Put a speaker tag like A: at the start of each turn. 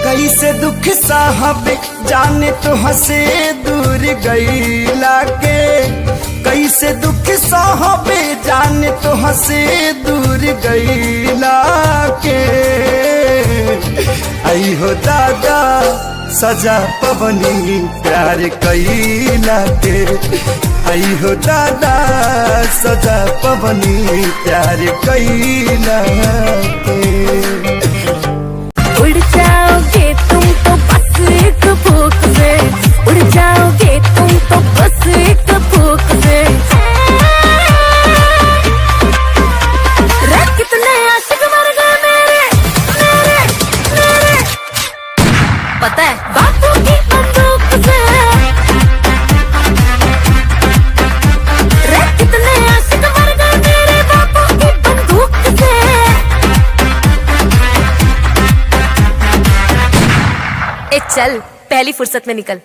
A: कैसे दुख साहब जाने तो हंसे दूर गईला के, कैसे दुख साहब जाने तो हंसे दूर गईला के। आई हो दादा सजा पवनी प्यार कैला के, आई हो दादा सजा पवनी प्यार कैला के।
B: उड़ जाओगे तुम तो बस एक फूक से, उड़ जाओगे तुम तो बस एक फूक से। रे कितने आशिक मर गए मेरे मेरे मेरे, पता है बापू की बंदूक से। रे कितने आशिक मर गए मेरे बापू की बंदूक से। ए चल पहली फुर्सत में निकल।